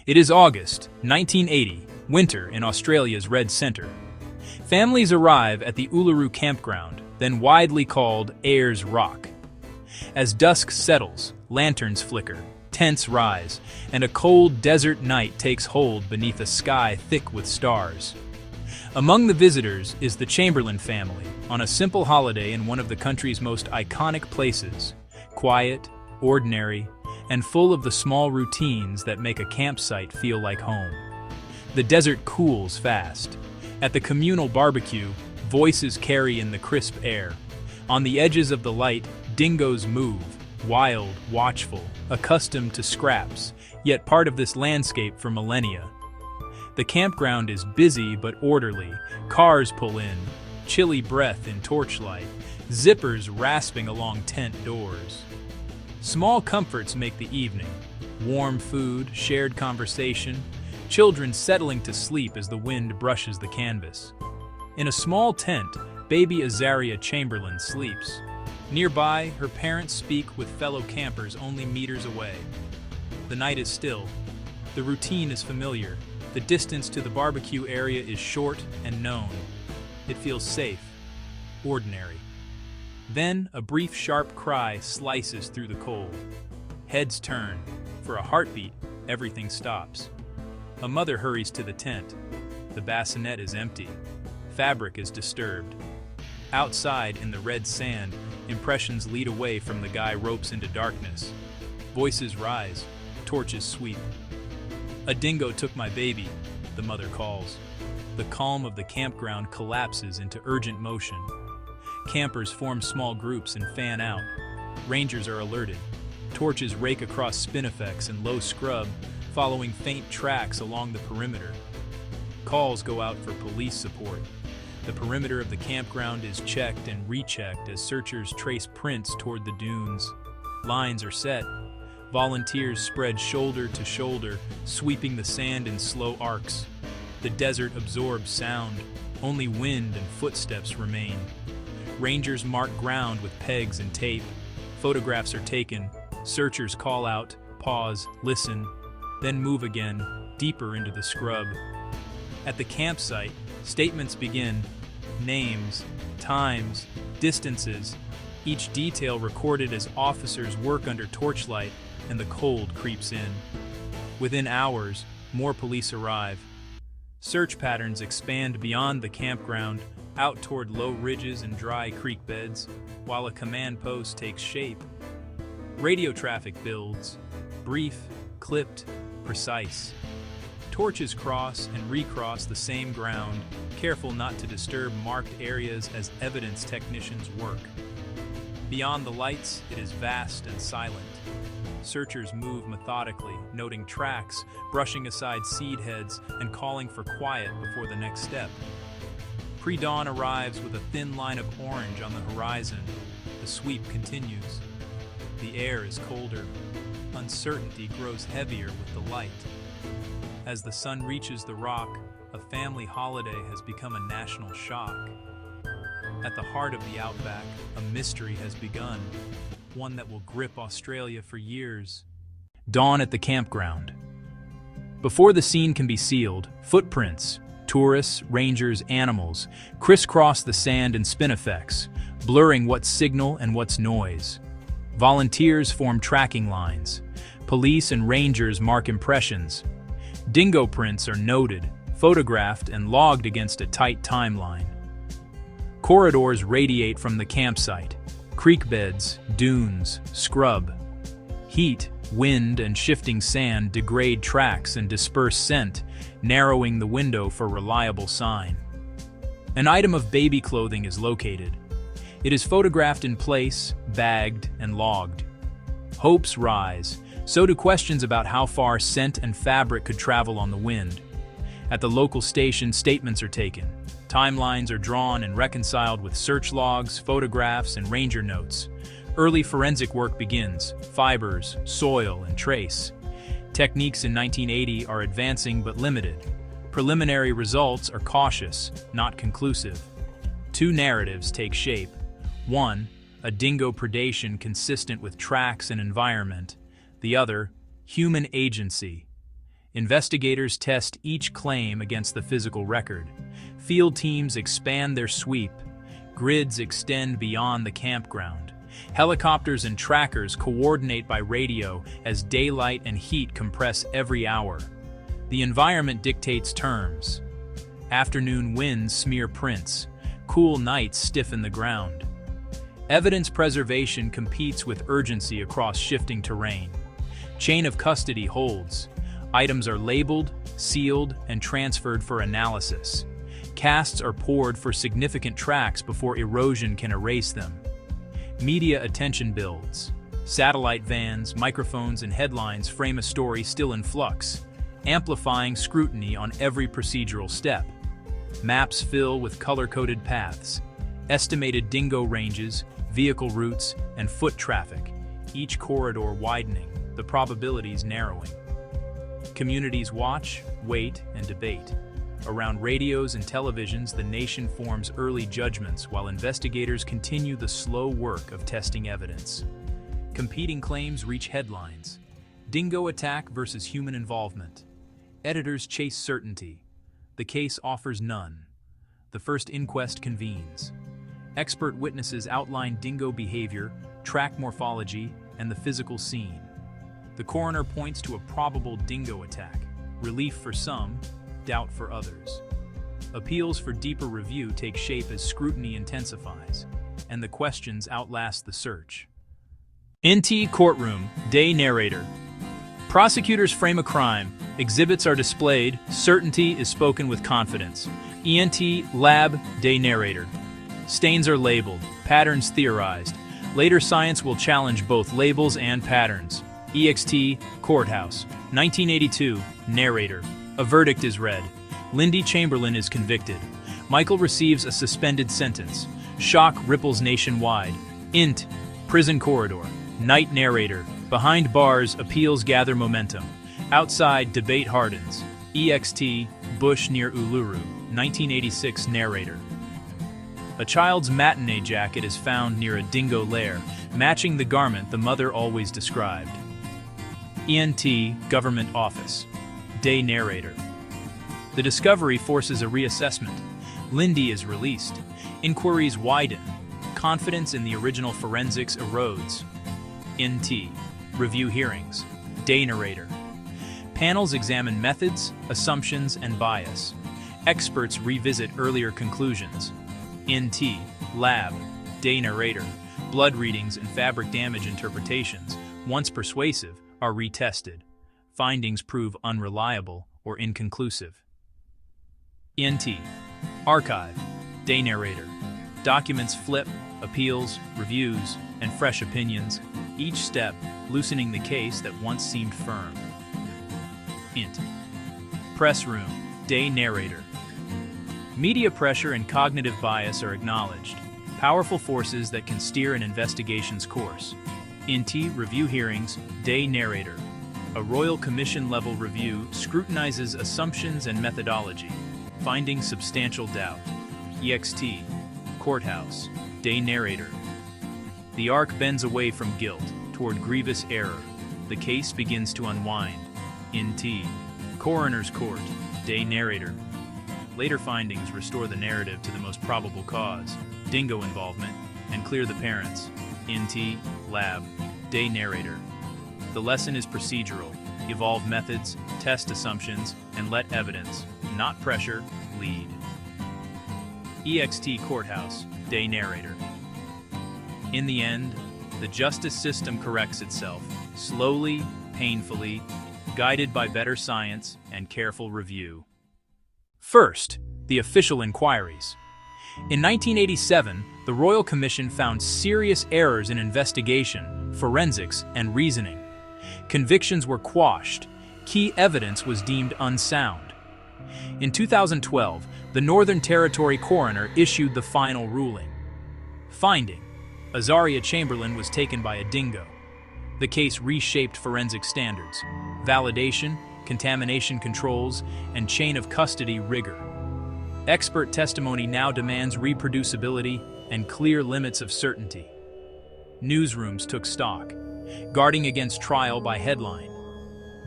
It is August 1980, winter in Australia's Red Centre. Families arrive at the Uluru campground, then widely called Ayers Rock. As dusk settles, lanterns flicker, tents rise, and a cold desert night takes hold beneath a sky thick with stars. Among the visitors is the Chamberlain family, on a simple holiday in one of the country's most iconic places, quiet, ordinary, and full of the small routines that make a campsite feel like home. The desert cools fast. At the communal barbecue, voices carry in the crisp air. On the edges of the light, dingoes move, wild, watchful, accustomed to scraps, yet part of this landscape for millennia. The campground is busy but orderly. Cars pull in, chilly breath in torchlight, zippers rasping along tent doors. Small comforts make the evening. Warm food, shared conversation, children settling to sleep as the wind brushes the canvas. In a small tent, baby Azaria Chamberlain sleeps. Nearby, her parents speak with fellow campers only meters away. The night is still. The routine is familiar. The distance to the barbecue area is short and known. It feels safe, ordinary. Then, a brief sharp cry slices through the cold. Heads turn. For a heartbeat, everything stops. A mother hurries to the tent. The bassinet is empty. Fabric is disturbed. Outside, in the red sand, impressions lead away from the guy ropes into darkness. Voices rise. Torches sweep. "A dingo took my baby," the mother calls. The calm of the campground collapses into urgent motion. Campers form small groups and fan out. Rangers are alerted. Torches rake across spinifex and low scrub, following faint tracks along the perimeter. Calls go out for police support. The perimeter of the campground is checked and rechecked as searchers trace prints toward the dunes. Lines are set. Volunteers spread shoulder to shoulder, sweeping the sand in slow arcs. The desert absorbs sound. Only wind and footsteps remain. Rangers mark ground with pegs and tape. Photographs are taken. Searchers call out, pause, listen, then move again, deeper into the scrub. At the campsite, statements begin. Names, times, distances, each detail recorded as officers work under torchlight and the cold creeps in. Within hours, more police arrive. Search patterns expand beyond the campground, out toward low ridges and dry creek beds, while a command post takes shape. Radio traffic builds, brief, clipped, precise. Torches cross and recross the same ground, careful not to disturb marked areas as evidence technicians work. Beyond the lights, it is vast and silent. Searchers move methodically, noting tracks, brushing aside seed heads, and calling for quiet before the next step. Pre-dawn arrives with a thin line of orange on the horizon. The sweep continues. The air is colder. Uncertainty grows heavier with the light. As the sun reaches the rock, a family holiday has become a national shock. At the heart of the outback, a mystery has begun, one that will grip Australia for years. Dawn at the campground. Before the scene can be sealed, footprints, tourists, rangers, animals, crisscross the sand and spinifex, blurring what's signal and what's noise. Volunteers form tracking lines. Police and rangers mark impressions. Dingo prints are noted, photographed, and logged against a tight timeline. Corridors radiate from the campsite. Creek beds, dunes, scrub. Heat, wind, and shifting sand degrade tracks and disperse scent, narrowing the window for reliable sign. An item of baby clothing is located. It is photographed in place, bagged, and logged. Hopes rise. So do questions about how far scent and fabric could travel on the wind. At the local station, statements are taken. Timelines are drawn and reconciled with search logs, photographs, and ranger notes. Early forensic work begins: fibers, soil, and trace. Techniques in 1980 are advancing but limited. Preliminary results are cautious, not conclusive. Two narratives take shape. One, a dingo predation consistent with tracks and environment. The other, human agency. Investigators test each claim against the physical record. Field teams expand their sweep. Grids extend beyond the campground. Helicopters and trackers coordinate by radio as daylight and heat compress every hour. The environment dictates terms. Afternoon winds smear prints. Cool nights stiffen the ground. Evidence preservation competes with urgency across shifting terrain. Chain of custody holds. Items are labeled, sealed, and transferred for analysis. Casts are poured for significant tracks before erosion can erase them. Media attention builds. Satellite vans, microphones, and headlines frame a story still in flux, amplifying scrutiny on every procedural step. Maps fill with color-coded paths, estimated dingo ranges, vehicle routes, and foot traffic, each corridor widening, the probabilities narrowing. Communities watch, wait, and debate. Around radios and televisions, the nation forms early judgments while investigators continue the slow work of testing evidence. Competing claims reach headlines. Dingo attack versus human involvement. Editors chase certainty. The case offers none. The first inquest convenes. Expert witnesses outline dingo behavior, track morphology, and the physical scene. The coroner points to a probable dingo attack. Relief for some, doubt for others. Appeals for deeper review take shape as scrutiny intensifies, and the questions outlast the search. NT Courtroom, Day Narrator. Prosecutors frame a crime, exhibits are displayed, certainty is spoken with confidence. ENT Lab, Day Narrator. Stains are labeled, patterns theorized. Later science will challenge both labels and patterns. EXT Courthouse, 1982, Narrator. A verdict is read. Azaria Chamberlain is convicted. Michael receives a suspended sentence. Shock ripples nationwide. INT Prison Corridor. Night Narrator. Behind bars, appeals gather momentum. Outside, debate hardens. EXT Bush near Uluru, 1986, Narrator. A child's matinee jacket is found near a dingo lair, matching the garment the mother always described. ENT Government Office. Day Narrator. The discovery forces a reassessment. Lindy is released. Inquiries widen. Confidence in the original forensics erodes. NT Review Hearings. Day Narrator. Panels examine methods, assumptions, and bias. Experts revisit earlier conclusions. NT Lab. Day Narrator. Blood readings and fabric damage interpretations, once persuasive, are retested. Findings prove unreliable or inconclusive. NT Archive. Day Narrator. Documents flip, appeals, reviews, and fresh opinions, each step loosening the case that once seemed firm. INT Press Room. Day Narrator. Media pressure and cognitive bias are acknowledged, powerful forces that can steer an investigation's course. INT Review Hearings. Day Narrator. A Royal Commission-level review scrutinizes assumptions and methodology, finding substantial doubt. EXT Courthouse. Day Narrator. The arc bends away from guilt toward grievous error. The case begins to unwind. NT Coroner's Court. Day Narrator. Later findings restore the narrative to the most probable cause, dingo involvement, and clear the parents. NT Lab. Day Narrator. The lesson is procedural. Evolve methods, test assumptions, and let evidence, not pressure, lead. EXT Courthouse. Day Narrator. In the end, the justice system corrects itself, slowly, painfully, guided by better science and careful review. First, the official inquiries. In 1987, the Royal Commission found serious errors in investigation, forensics, and reasoning. Convictions were quashed. Key evidence was deemed unsound. In 2012, the Northern Territory coroner issued the final ruling. Finding: Azaria Chamberlain was taken by a dingo. The case reshaped forensic standards, validation, contamination controls, and chain of custody rigor. Expert testimony now demands reproducibility and clear limits of certainty. Newsrooms took stock, guarding against trial by headline.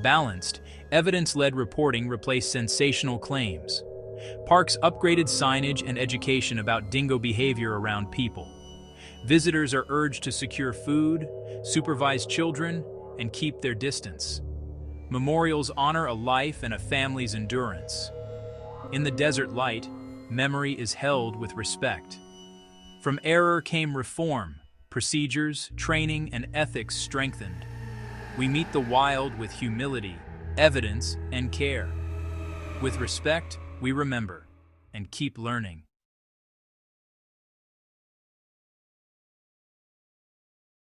Balanced, evidence-led reporting replaced sensational claims. Parks upgraded signage and education about dingo behavior around people. Visitors are urged to secure food, supervise children, and keep their distance. Memorials honor a life and a family's endurance. In the desert light, memory is held with respect. From error came reform, procedures, training, and ethics strengthened. We meet the wild with humility, evidence, and care. With respect, we remember and keep learning.